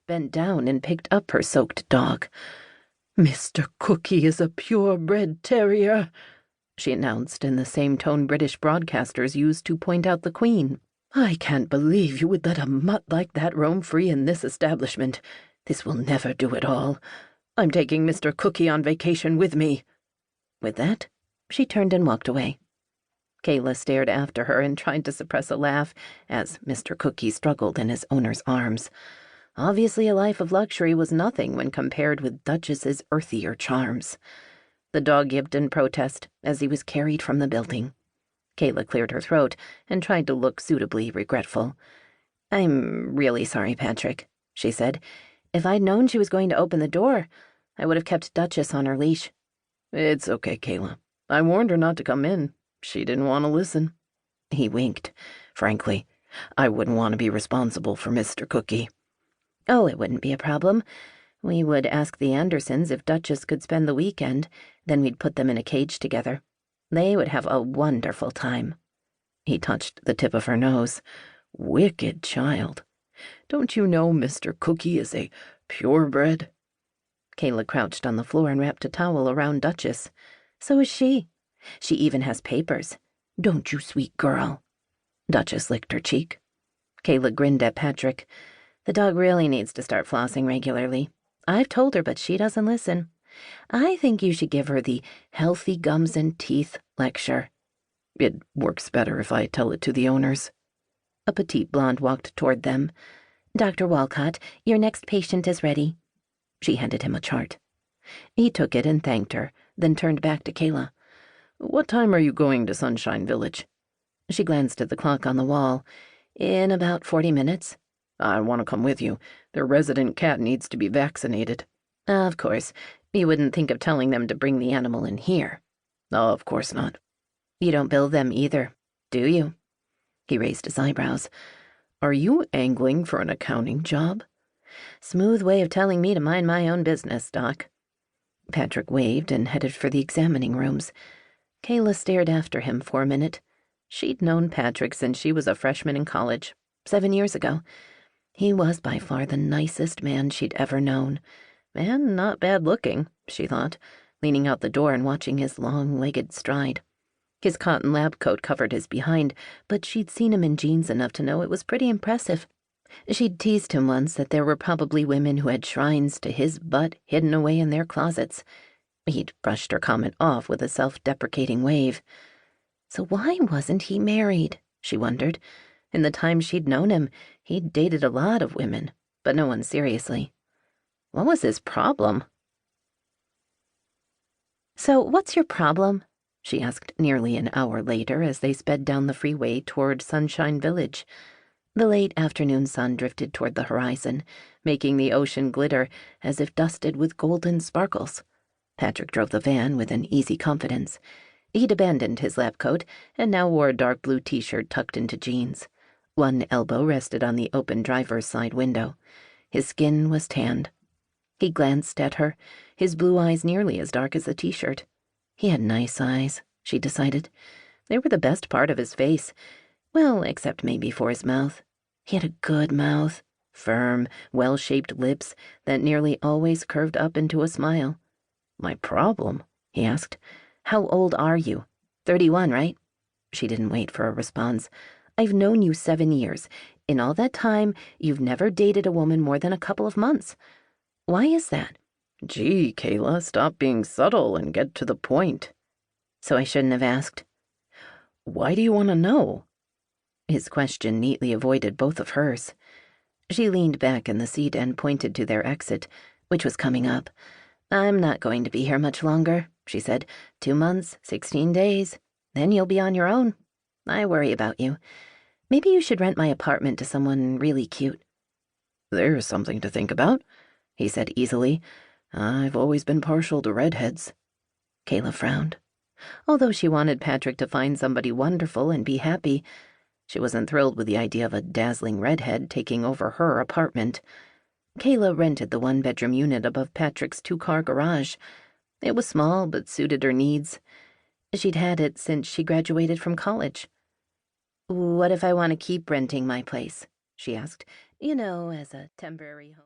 bent down and picked up her soaked dog. "Mr. Cookie is a purebred terrier," she announced in the same tone British broadcasters used to point out the Queen. "I can't believe you would let a mutt like that roam free in this establishment. This will never do at all. I'm taking Mr. Cookie on vacation with me." With that, she turned and walked away. Kayla stared after her and tried to suppress a laugh as Mr. Cookie struggled in his owner's arms. Obviously, a life of luxury was nothing when compared with Duchess's earthier charms. The dog yipped in protest as he was carried from the building. Kayla cleared her throat and tried to look suitably regretful. "I'm really sorry, Patrick," she said. "If I'd known she was going to open the door, I would have kept Duchess on her leash." "It's okay, Kayla. I warned her not to come in. She didn't want to listen." He winked. "Frankly, I wouldn't want to be responsible for Mr. Cookie." "Oh, it wouldn't be a problem. We would ask the Andersons if Duchess could spend the weekend, then we'd put them in a cage together. They would have a wonderful time." He touched the tip of her nose. "Wicked child. Don't you know Mr. Cookie is a purebred?" Kayla crouched on the floor and wrapped a towel around Duchess. "So is she. She even has papers. Don't you, sweet girl?" Duchess licked her cheek. Kayla grinned at Patrick. "The dog really needs to start flossing regularly. I've told her, but she doesn't listen. I think you should give her the healthy gums and teeth lecture." "It works better if I tell it to the owners." A petite blonde walked toward them. "Dr. Walcott, your next patient is ready." She handed him a chart. He took it and thanked her, then turned back to Kayla. "What time are you going to Sunshine Village?" She glanced at the clock on the wall. "In about 40 minutes. "I want to come with you. Their resident cat needs to be vaccinated." "Of course. You wouldn't think of telling them to bring the animal in here." "Of course not." "You don't bill them either, do you?" He raised his eyebrows. "Are you angling for an accounting job?" "Smooth way of telling me to mind my own business, Doc." Patrick waved and headed for the examining rooms. Kayla stared after him for a minute. She'd known Patrick since she was a freshman in college, 7 years ago. He was by far the nicest man she'd ever known. And not bad looking, she thought, leaning out the door and watching his long-legged stride. His cotton lab coat covered his behind, but she'd seen him in jeans enough to know it was pretty impressive. She'd teased him once that there were probably women who had shrines to his butt hidden away in their closets. He'd brushed her comment off with a self-deprecating wave. So why wasn't he married, she wondered. In the time she'd known him, he'd dated a lot of women, but no one seriously. What was his problem? "So what's your problem?" she asked nearly an hour later as they sped down the freeway toward Sunshine Village. The late afternoon sun drifted toward the horizon, making the ocean glitter as if dusted with golden sparkles. Patrick drove the van with an easy confidence. He'd abandoned his lab coat and now wore a dark blue t-shirt tucked into jeans. One elbow rested on the open driver's side window. His skin was tanned. He glanced at her, his blue eyes nearly as dark as the t-shirt. He had nice eyes, she decided. They were the best part of his face. Well, except maybe for his mouth. He had a good mouth, firm, well-shaped lips that nearly always curved up into a smile. "My problem?" he asked. "How old are you? 31, right?" She didn't wait for a response. "I've known you 7 years. In all that time, you've never dated a woman more than a couple of months. Why is that?" "Gee, Kayla, stop being subtle and get to the point." "So I shouldn't have asked." "Why do you want to know?" His question neatly avoided both of hers. She leaned back in the seat and pointed to their exit, which was coming up. "I'm not going to be here much longer," she said. 2 months, 16 days. Then you'll be on your own. I worry about you. Maybe you should rent my apartment to someone really cute." "There's something to think about," he said easily. "I've always been partial to redheads." Kayla frowned. Although she wanted Patrick to find somebody wonderful and be happy, she wasn't thrilled with the idea of a dazzling redhead taking over her apartment. Kayla rented the 1-bedroom unit above Patrick's 2-car garage. It was small, but suited her needs. She'd had it since she graduated from college. "What if I want to keep renting my place?" she asked. "As a temporary home."